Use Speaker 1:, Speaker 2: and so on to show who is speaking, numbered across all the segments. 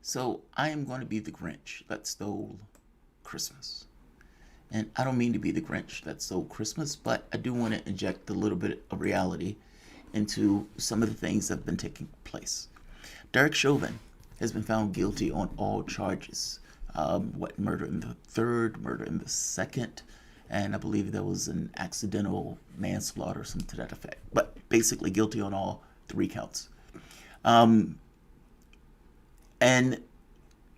Speaker 1: So I am going to be the Grinch that stole Christmas. And I don't mean to be the Grinch that stole Christmas, but I do want to inject a little bit of reality into some of the things that have been taking place. Derek Chauvin has been found guilty on all charges. Murder in the third, murder in the second, and I believe there was an accidental manslaughter, something to that effect. But basically guilty on all three counts. And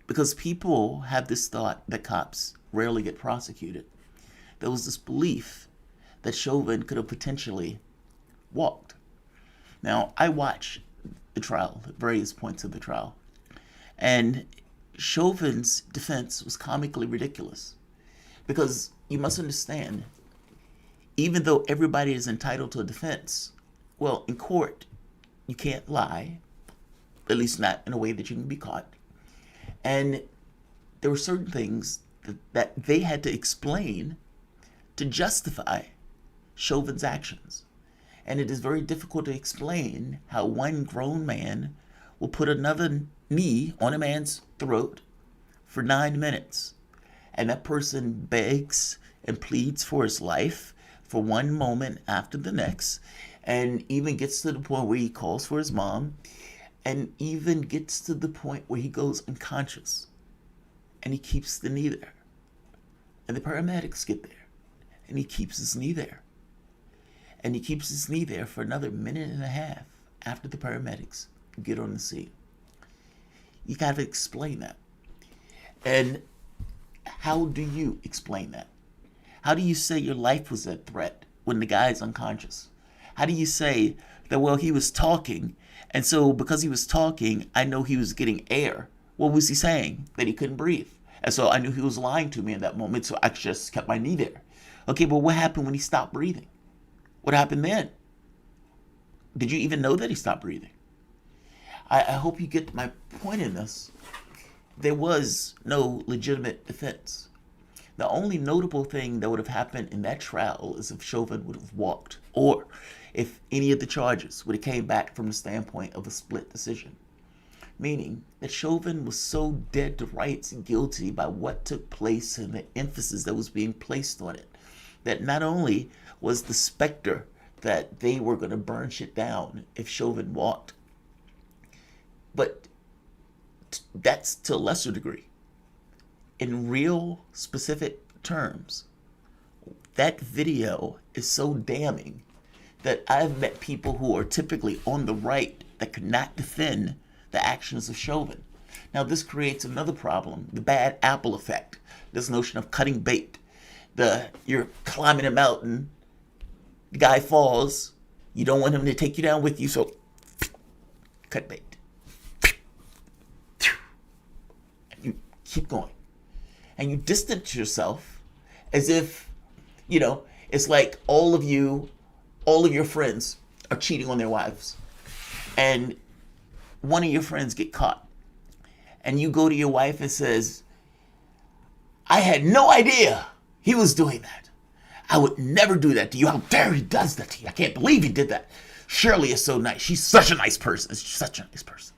Speaker 1: because people have this thought that cops rarely get prosecuted, there was this belief that Chauvin could have potentially walked. Now, I watched the trial, at various points of the trial, and Chauvin's defense was comically ridiculous. Because you must understand, even though everybody is entitled to a defense, well, in court, you can't lie, at least not in a way that you can be caught. And there were certain things that they had to explain to justify Chauvin's actions. And it is very difficult to explain how one grown man will put another knee on a man's throat for 9 minutes. And that person begs and pleads for his life for one moment after the next, and even gets to the point where he calls for his mom, and even gets to the point where he goes unconscious. And he keeps the knee there. And the paramedics get there. And he keeps his knee there. And he keeps his knee there for another minute and a half after the paramedics get on the scene. You got to explain that. And how do you explain that? How do you say your life was at threat when the guy is unconscious? How do you say that, well, he was talking, and so because he was talking, I know he was getting air? What was he saying? That he couldn't breathe. And so I knew he was lying to me in that moment, so I just kept my knee there. Okay, but what happened when he stopped breathing? What happened then? Did you even know that he stopped breathing? I hope you get my point in this. There was no legitimate defense. The only notable thing that would have happened in that trial is if Chauvin would have walked, or if any of the charges would have came back from the standpoint of a split decision. Meaning that Chauvin was so dead to rights and guilty by what took place and the emphasis that was being placed on it, that not only was the specter that they were going to burn shit down if Chauvin walked, but that's to a lesser degree. In real specific terms, that video is so damning that I've met people who are typically on the right that could not defend the actions of Chauvin. Now, this creates another problem, the bad apple effect, this notion of cutting bait. You're climbing a mountain, the guy falls, you don't want him to take you down with you, so cut bait. And you keep going. And you distance yourself as if, it's like all of your friends are cheating on their wives. And one of your friends get caught. And you go to your wife and says, I had no idea he was doing that. I would never do that to you. How dare he does that to you? I can't believe he did that. Shirley is so nice. She's such a nice person. She's such a nice person.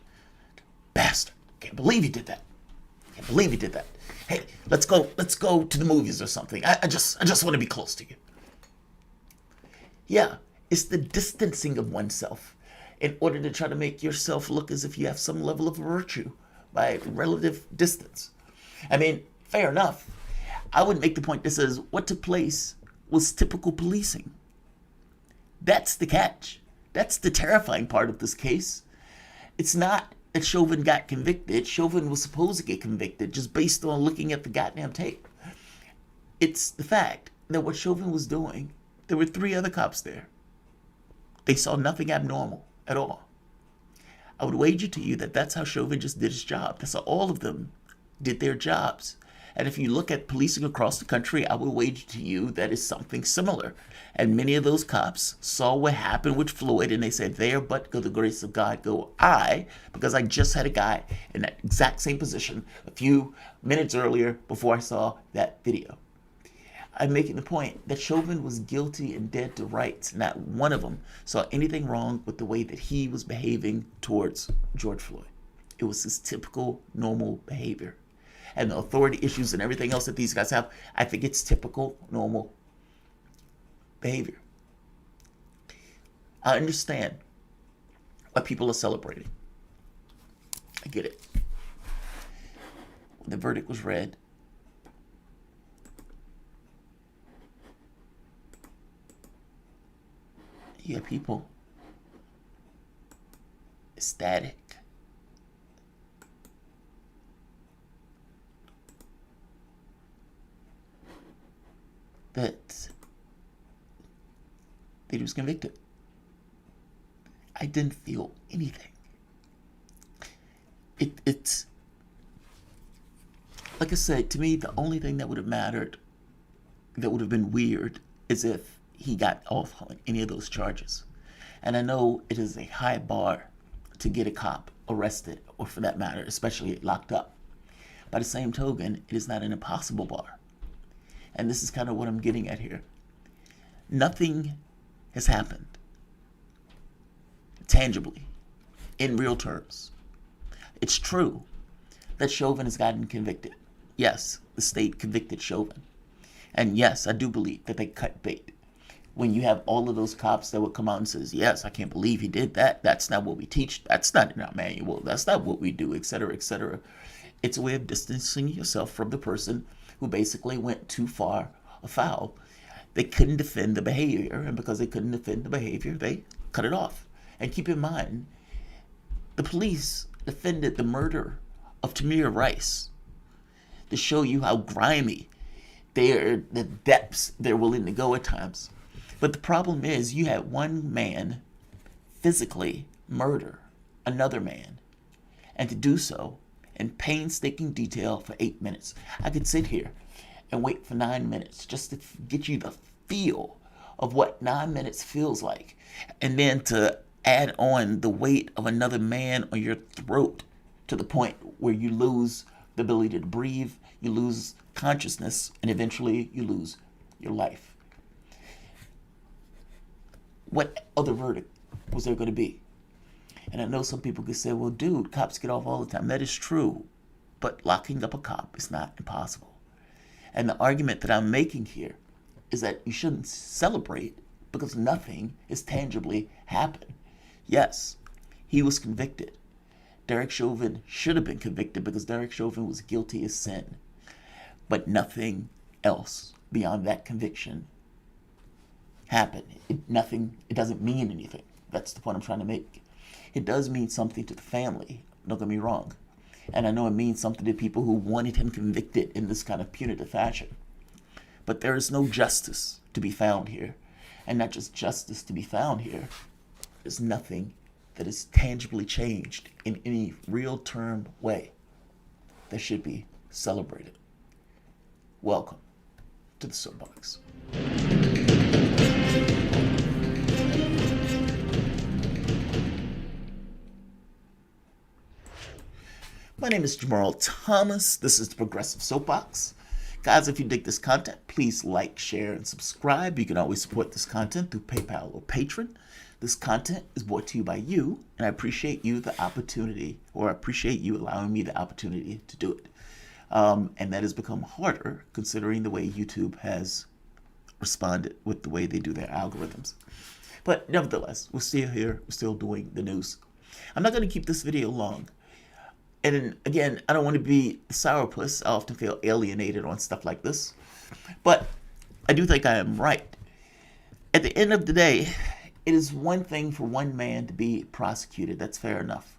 Speaker 1: Bastard. Can't believe he did that. Can't believe he did that. Hey, let's go to the movies or something. I just want to be close to you. Yeah, it's the distancing of oneself in order to try to make yourself look as if you have some level of virtue by relative distance. I mean, fair enough. I would make the point that says what took place was typical policing. That's the catch. That's the terrifying part of this case. It's not that Chauvin got convicted. Chauvin was supposed to get convicted just based on looking at the goddamn tape. It's the fact that what Chauvin was doing, there were 3 other cops there. They saw nothing abnormal at all. I would wager to you that that's how Chauvin just did his job. That's how all of them did their jobs. And if you look at policing across the country, I would wager to you that it's something similar. And many of those cops saw what happened with Floyd, and they said, there but go the grace of God go I, because I just had a guy in that exact same position a few minutes earlier before I saw that video. I'm making the point that Chauvin was guilty and dead to rights. Not one of them saw anything wrong with the way that he was behaving towards George Floyd. It was his typical normal behavior. And the authority issues and everything else that these guys have, I think it's typical normal behavior. I understand why people are celebrating. I get it. When the verdict was read, you have people ecstatic. That he was convicted. I didn't feel anything. It's like I said, to me, the only thing that would have mattered, that would have been weird, is if he got off on any of those charges. And I know it is a high bar to get a cop arrested, or for that matter, especially locked up. By the same token, it is not an impossible bar. And this is kind of what I'm getting at here. Nothing has happened tangibly, in real terms. It's true that Chauvin has gotten convicted. Yes, the state convicted Chauvin. And yes, I do believe that they cut bait. When you have all of those cops that would come out and says, yes, I can't believe he did that. That's not what we teach. That's not in our manual. That's not what we do, etc., etc. It's a way of distancing yourself from the person who basically went too far afoul. They couldn't defend the behavior, and because they couldn't defend the behavior, they cut it off. And keep in mind, the police defended the murder of Tamir Rice to show you how grimy the depths they're willing to go at times. But the problem is, you had one man physically murder another man, and to do so in painstaking detail for 8 minutes. I could sit here and wait for 9 minutes just to get you the feel of what 9 minutes feels like, and then to add on the weight of another man on your throat to the point where you lose the ability to breathe, you lose consciousness, and eventually you lose your life. What other verdict was there going to be? And I know some people could say, well, dude, cops get off all the time. That is true. But locking up a cop is not impossible. And the argument that I'm making here is that you shouldn't celebrate because nothing has tangibly happened. Yes, he was convicted. Derek Chauvin should have been convicted because Derek Chauvin was guilty as sin. But nothing else beyond that conviction happened. It doesn't mean anything. That's the point I'm trying to make. It does mean something to the family, don't get me wrong. And I know it means something to people who wanted him convicted in this kind of punitive fashion. But there is no justice to be found here. And not just justice to be found here. There's nothing that is tangibly changed in any real term way that should be celebrated. Welcome to the Soapbox. My name is Jamarl Thomas. This is the Progressive Soapbox. Guys, if you dig this content, please like, share, and subscribe. You can always support this content through PayPal or Patreon. This content is brought to you by you, and I appreciate you the opportunity, or I appreciate you allowing me the opportunity to do it. And that has become harder considering the way YouTube has responded with the way they do their algorithms. But nevertheless, we're still here. We're still doing the news. I'm not going to keep this video long. And again, I don't want to be a sourpuss. I often feel alienated on stuff like this. But I do think I am right. At the end of the day, it is one thing for one man to be prosecuted. That's fair enough.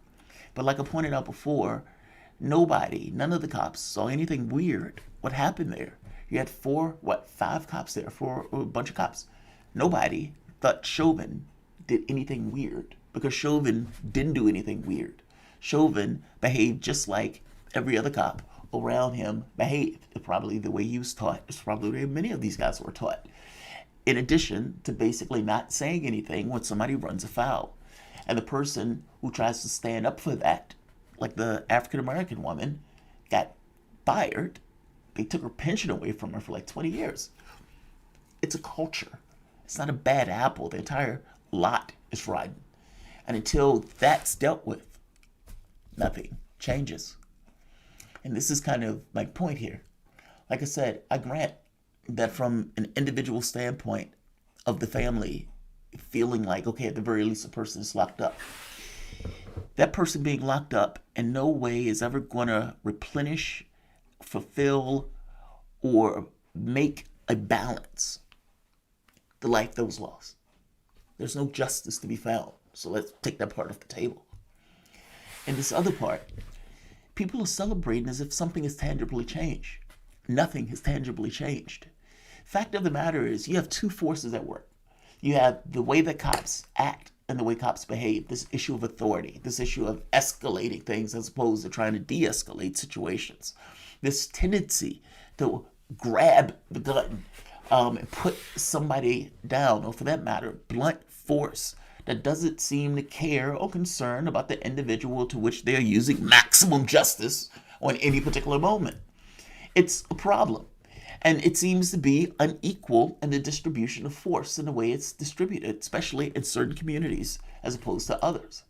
Speaker 1: But like I pointed out before, none of the cops saw anything weird. What happened there? You had 5 cops there, a bunch of cops. Nobody thought Chauvin did anything weird because Chauvin didn't do anything weird. Chauvin behaved just like every other cop around him behaved. Probably the way he was taught. It's probably the way many of these guys were taught. In addition to basically not saying anything when somebody runs afoul. And the person who tries to stand up for that, like the African-American woman, got fired. They took her pension away from her for like 20 years. It's a culture. It's not a bad apple. The entire lot is rotten. And until that's dealt with, nothing changes. And this is kind of my point here. Like I said, I grant that from an individual standpoint of the family, feeling like, okay, at the very least, a person is locked up. That person being locked up in no way is ever going to replenish, fulfill, or make a balance the life that was lost. There's no justice to be found. So let's take that part off the table. And this other part, people are celebrating as if something has tangibly changed. Nothing has tangibly changed. Fact of the matter is, you have two forces at work. You have the way that cops act and the way cops behave, this issue of authority, this issue of escalating things as opposed to trying to de-escalate situations, this tendency to grab the gun and put somebody down, or for that matter, blunt force that doesn't seem to care or concern about the individual to which they are using maximum justice on any particular moment. It's a problem. And it seems to be unequal in the distribution of force in the way it's distributed, especially in certain communities as opposed to others.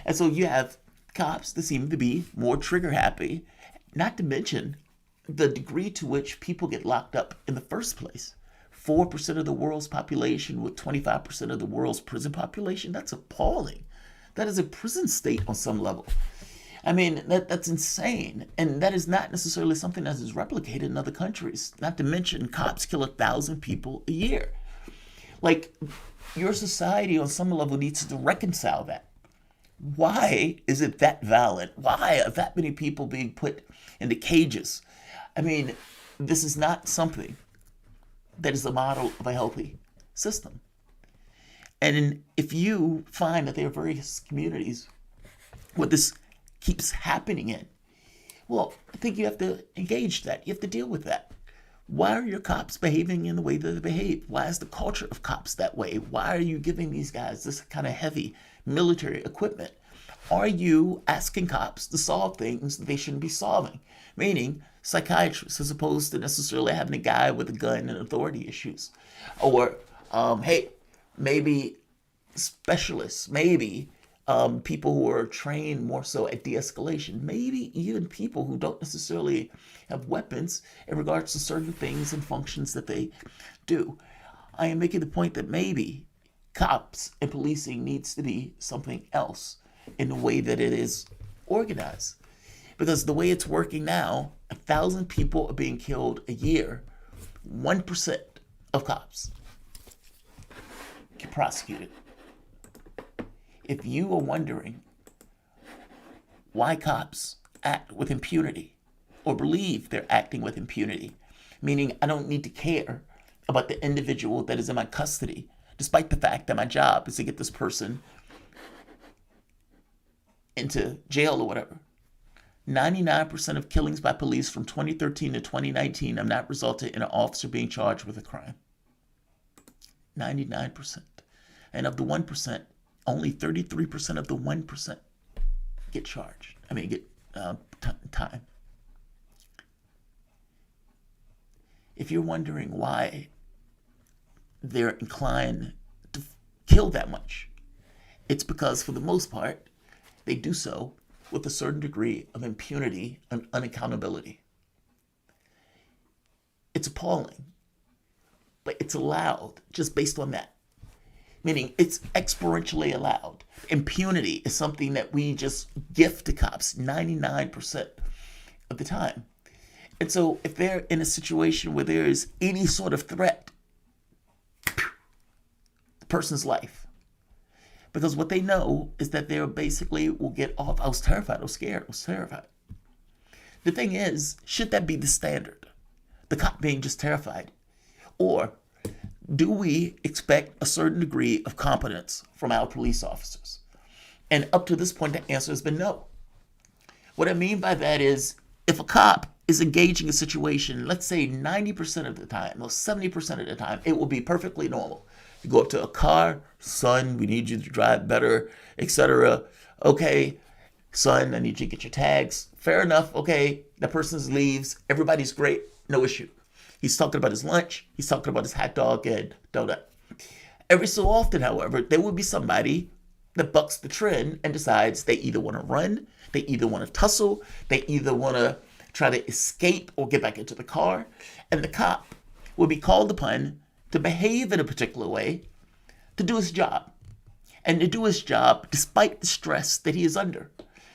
Speaker 1: And so you have cops that seem to be more trigger happy, not to mention the degree to which people get locked up in the first place. 4% of the world's population with 25% of the world's prison population, that's appalling. That is a prison state on some level. I mean, that's insane. And that is not necessarily something that is replicated in other countries. Not to mention, cops kill 1,000 people a year. Like, your society on some level needs to reconcile that. Why is it that violent? Why are that many people being put into cages? I mean, this is not something that is the model of a healthy system. And if you find that there are various communities where this keeps happening in, well, I think you have to engage that. You have to deal with that. Why are your cops behaving in the way that they behave? Why is the culture of cops that way? Why are you giving these guys this kind of heavy military equipment? Are you asking cops to solve things that they shouldn't be solving? Meaning psychiatrists, as opposed to necessarily having a guy with a gun and authority issues. Or, hey, maybe specialists, maybe people who are trained more so at de-escalation, maybe even people who don't necessarily have weapons in regards to certain things and functions that they do. I am making the point that maybe cops and policing needs to be something else in the way that it is organized. Because the way it's working now, 1,000 people are being killed a year. 1% of cops get prosecuted. If you are wondering why cops act with impunity or believe they're acting with impunity, meaning I don't need to care about the individual that is in my custody, despite the fact that my job is to get this person into jail or whatever. 99% of killings by police from 2013 to 2019 have not resulted in an officer being charged with a crime. 99%. And of the 1%, only 33% of the 1% get charged. Get time. If you're wondering why they're inclined to kill that much, it's because for the most part, they do so with a certain degree of impunity and unaccountability. It's appalling, but it's allowed just based on that. Meaning it's experientially allowed. Impunity is something that we just gift to cops 99% of the time. And so if they're in a situation where there is any sort of threat, the person's life. Because what they know is that they basically will get off. I was terrified. I was scared. I was terrified. The thing is, should that be the standard? The cop being just terrified? Or do we expect a certain degree of competence from our police officers? And up to this point, the answer has been no. What I mean by that is, if a cop is engaging a situation, let's say 90% of the time, or 70% of the time, it will be perfectly normal. You go up to a car, son, we need you to drive better, etc. Okay, son, I need you to get your tags. Fair enough, okay, that person leaves, everybody's great, no issue. He's talking about his lunch, he's talking about his hot dog and donut. Every so often, however, there will be somebody that bucks the trend and decides they either want to run, they either want to tussle, they either want to try to escape or get back into the car. And the cop will be called upon to behave in a particular way to do his job. And to do his job despite the stress that he is under.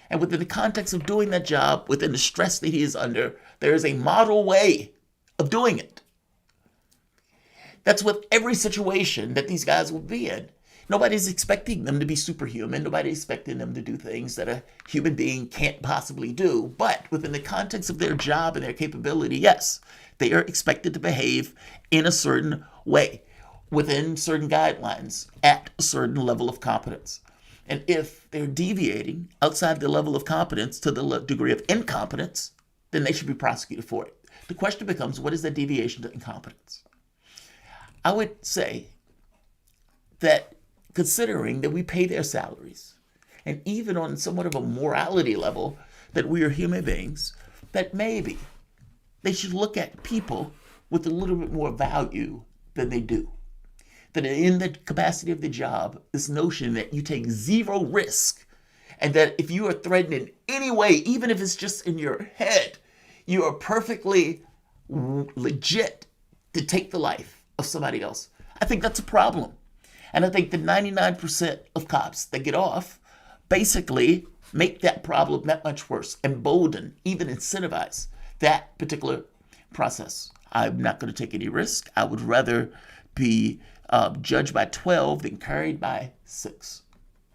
Speaker 1: And within the context of doing that job, within the stress that he is under, there is a model way of doing it. That's with every situation that these guys will be in. Nobody's expecting them to be superhuman. Nobody's expecting them to do things that a human being can't possibly do. But within the context of their job and their capability, yes, they are expected to behave in a certain way, within certain guidelines, at a certain level of competence. And if they're deviating outside the level of competence to the degree of incompetence, then they should be prosecuted for it. The question becomes, what is that deviation to incompetence? I would say that considering that we pay their salaries, and even on somewhat of a morality level, that we are human beings, that maybe they should look at people with a little bit more value than they do. That in the capacity of the job, this notion that you take zero risk, and that if you are threatened in any way, even if it's just in your head, you are perfectly legit to take the life of somebody else. I think that's a problem. And I think the 99% of cops that get off basically make that problem that much worse, embolden, even incentivize that particular process. I'm not going to take any risk. I would rather be judged by 12 than carried by 6.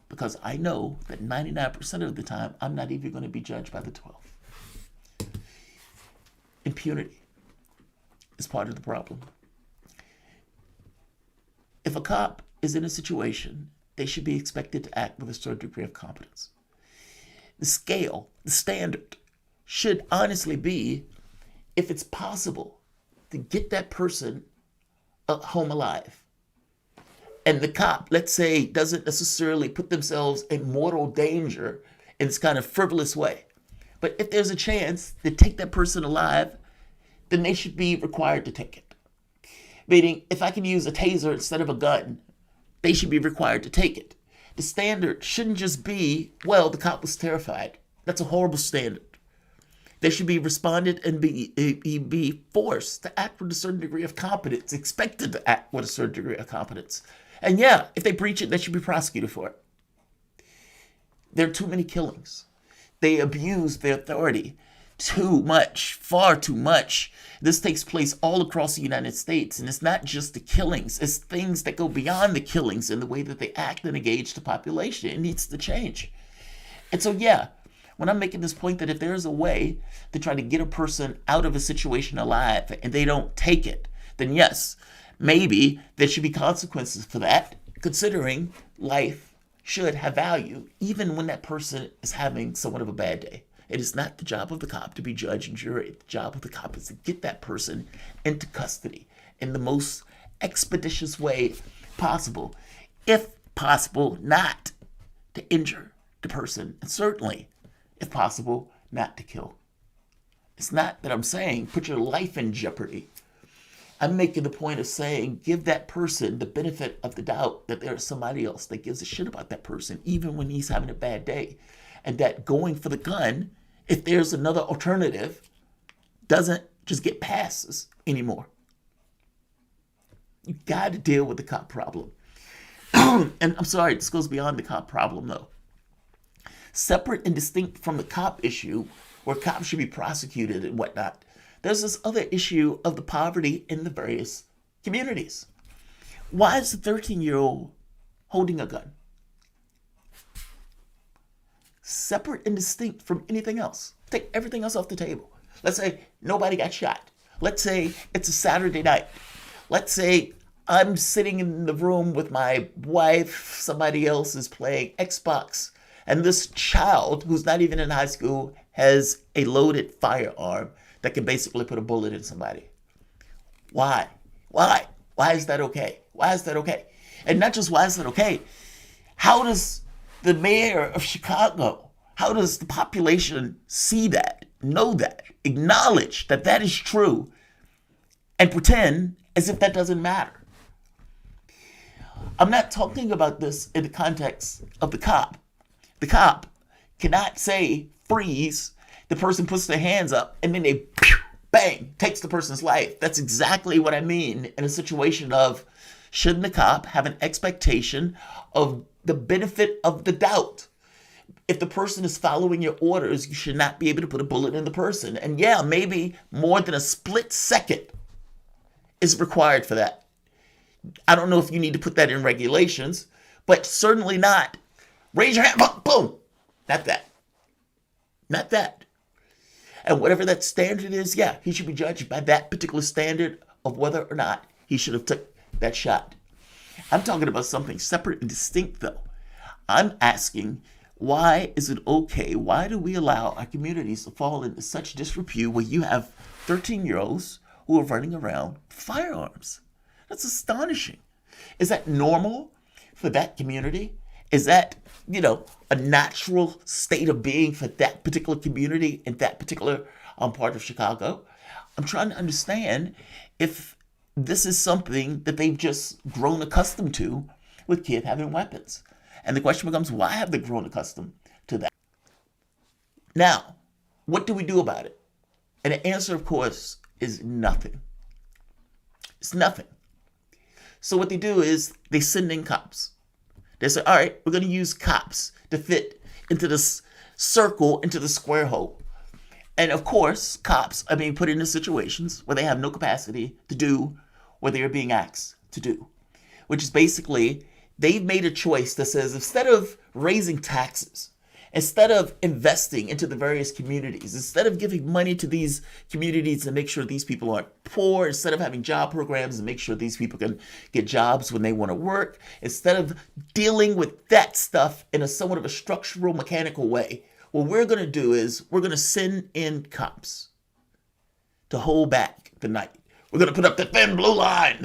Speaker 1: Because I know that 99% of the time, I'm not even going to be judged by the 12. Impunity is part of the problem. If a cop is in a situation, they should be expected to act with a certain degree of competence. The scale, the standard, should honestly be, if it's possible, to get that person home alive. And the cop, let's say, doesn't necessarily put themselves in mortal danger in this kind of frivolous way. But if there's a chance to take that person alive, then they should be required to take it. Meaning, if I can use a taser instead of a gun, they should be required to take it. The standard shouldn't just be, well, the cop was terrified. That's a horrible standard. They should be responded and be forced to act with a certain degree of competence, expected to act with a certain degree of competence. And yeah, if they breach it, they should be prosecuted for it. There are too many killings. They abuse their authority too much, far too much. This takes place all across the United States. And it's not just the killings. It's things that go beyond the killings in the way that they act and engage the population. It needs to change. And so, yeah, when I'm making this point that if there's a way to try to get a person out of a situation alive and they don't take it, then yes, maybe there should be consequences for that, considering life should have value, even when that person is having somewhat of a bad day. It is not the job of the cop to be judge and jury. The job of the cop is to get that person into custody in the most expeditious way possible. If possible, not to injure the person, and certainly, if possible, not to kill. It's not that I'm saying put your life in jeopardy. I'm making the point of saying give that person the benefit of the doubt that there's somebody else that gives a shit about that person, even when he's having a bad day. And that going for the gun, if there's another alternative, doesn't just get passes anymore. You got to deal with the cop problem. And I'm sorry, this goes beyond the cop problem, though. Separate and distinct from the cop issue, where cops should be prosecuted and whatnot, there's this other issue of the poverty in the various communities. Why is the 13-year-old holding a gun? Separate and distinct from anything else. Take everything else off the table. Let's say nobody got shot. Let's say it's a Saturday night. Let's say I'm sitting in the room with my wife, somebody else is playing Xbox, and this child, who's not even in high school, has a loaded firearm that can basically put a bullet in somebody. Why? Why? Why is that okay? Why is that okay? And not just why is that okay, how does the mayor of Chicago, how does the population see that, know that, acknowledge that that is true, and pretend as if that doesn't matter? I'm not talking about this in the context of the cop. The cop cannot say freeze, the person puts their hands up, and then they bang, takes the person's life. That's exactly what I mean in a situation of, shouldn't the cop have an expectation of the benefit of the doubt? If the person is following your orders, you should not be able to put a bullet in the person. And yeah, maybe more than a split second is required for that. I don't know if you need to put that in regulations, but certainly not raise your hand, boom. Not that. Not that. And whatever that standard is, yeah, he should be judged by that particular standard of whether or not he should have took that shot. I'm talking about something separate and distinct, though. I'm asking, why is it okay? Why do we allow our communities to fall into such disrepute where you have 13-year-olds who are running around with firearms? That's astonishing. Is that normal for that community? Is that, a natural state of being for that particular community in that particular part of Chicago? I'm trying to understand if this is something that they've just grown accustomed to with kids having weapons. And the question becomes, why have they grown accustomed to that? Now, what do we do about it? And the answer, of course, is nothing. It's nothing. So what they do is they send in cops. They say, all right, we're going to use cops to fit into this circle, into the square hole. And of course, cops are being put into situations where they have no capacity to do what they are being asked to do, which is basically they've made a choice that says, instead of raising taxes, instead of investing into the various communities, instead of giving money to these communities to make sure these people aren't poor, instead of having job programs to make sure these people can get jobs when they want to work, instead of dealing with that stuff in a somewhat of a structural, mechanical way, what we're going to do is we're going to send in cops to hold back the night. We're going to put up the thin blue line.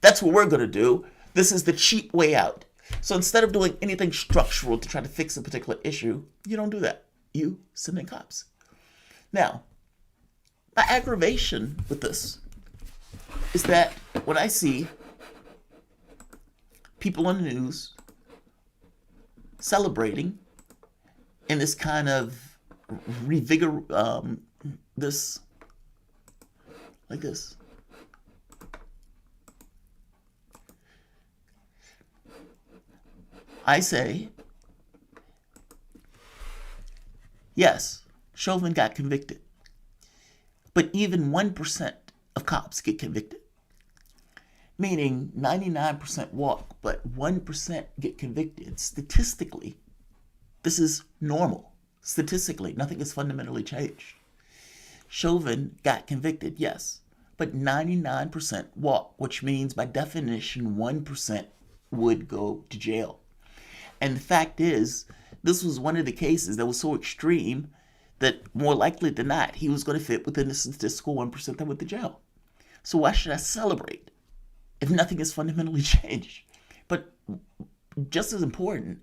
Speaker 1: That's what we're going to do. This is the cheap way out. So instead of doing anything structural to try to fix a particular issue, you don't do that. You send in cops. Now, my aggravation with this is that when I see people on the news celebrating in this kind of this, like this. I say, yes, Chauvin got convicted. But even 1% of cops get convicted. Meaning 99% walk, but 1% get convicted. Statistically, this is normal. Statistically, nothing has fundamentally changed. Chauvin got convicted, yes, but 99% walk, which means by definition 1% would go to jail. And the fact is, this was one of the cases that was so extreme that more likely than not, he was going to fit within the statistical 1% that went to jail. So why should I celebrate if nothing has fundamentally changed? But just as important,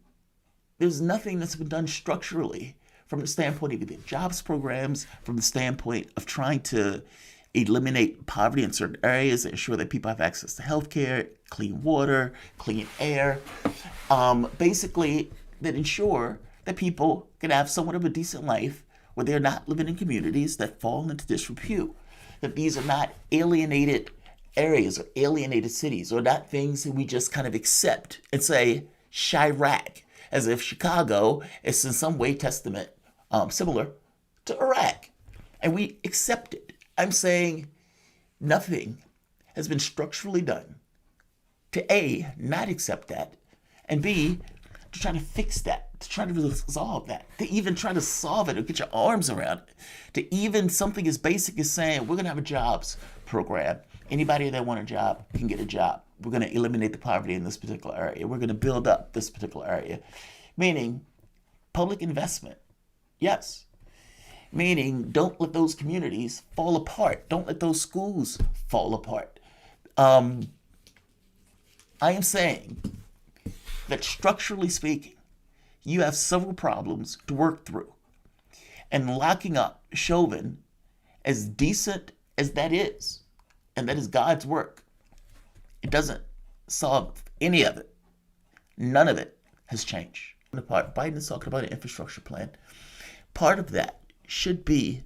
Speaker 1: there's nothing that's been done structurally from the standpoint of the jobs programs, from the standpoint of trying to eliminate poverty in certain areas, ensure that people have access to healthcare, clean water, clean air, basically that ensure that people can have somewhat of a decent life where they're not living in communities that fall into disrepute, that these are not alienated areas or alienated cities, or not things that we just kind of accept and say Chirac, as if Chicago is in some way similar to Iraq, and we accept it. I'm saying nothing has been structurally done to A, not accept that, and B, to try to fix that, to try to resolve that, to even try to solve it or get your arms around it, to even something as basic as saying, we're going to have a jobs program. Anybody that wants a job can get a job. We're going to eliminate the poverty in this particular area. We're going to build up this particular area. Meaning, public investment, yes. Meaning, don't let those communities fall apart. Don't let those schools fall apart. I am saying that structurally speaking, you have several problems to work through. And locking up Chauvin, as decent as that is, and that is God's work, it doesn't solved any of it. None of it has changed. The part Biden is talking about an infrastructure plan. Part of that should be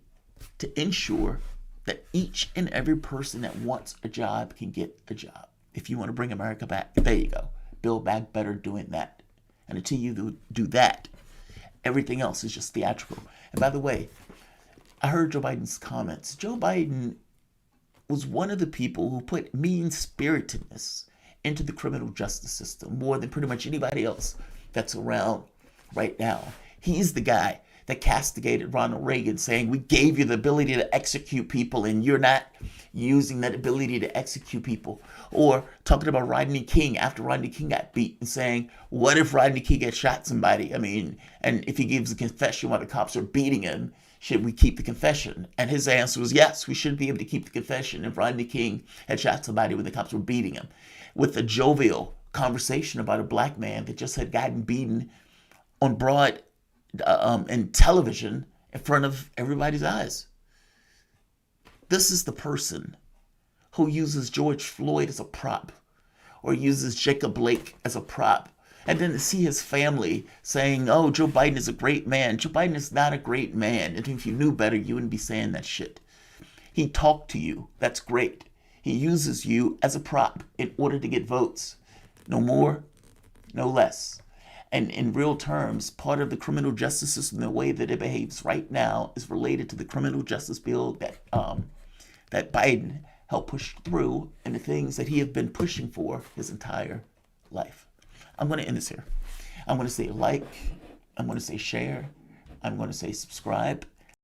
Speaker 1: to ensure that each and every person that wants a job can get a job. If you want to bring America back, there you go. Build back better doing that. And until you do that, everything else is just theatrical. And by the way, I heard Joe Biden's comments. Joe Biden was one of the people who put mean-spiritedness into the criminal justice system more than pretty much anybody else that's around right now. He's the guy that castigated Ronald Reagan, saying, we gave you the ability to execute people and you're not using that ability to execute people. Or talking about Rodney King after Rodney King got beat and saying, what if Rodney King had shot somebody? I mean, and if he gives a confession while the cops are beating him, should we keep the confession? And his answer was, yes, we should be able to keep the confession if Rodney King had shot somebody when the cops were beating him. With a jovial conversation about a black man that just had gotten beaten on broad and television in front of everybody's eyes. This is the person who uses George Floyd as a prop or uses Jacob Blake as a prop. And then to see his family saying, oh, Joe Biden is a great man. Joe Biden is not a great man. And if you knew better, you wouldn't be saying that shit. He talked to you. That's great. He uses you as a prop in order to get votes. No more, no less. And in real terms, part of the criminal justice system, the way that it behaves right now, is related to the criminal justice bill that Biden helped push through and the things that he has been pushing for his entire life. I'm going to end this here. I'm going to say like, I'm going to say share, I'm going to say subscribe,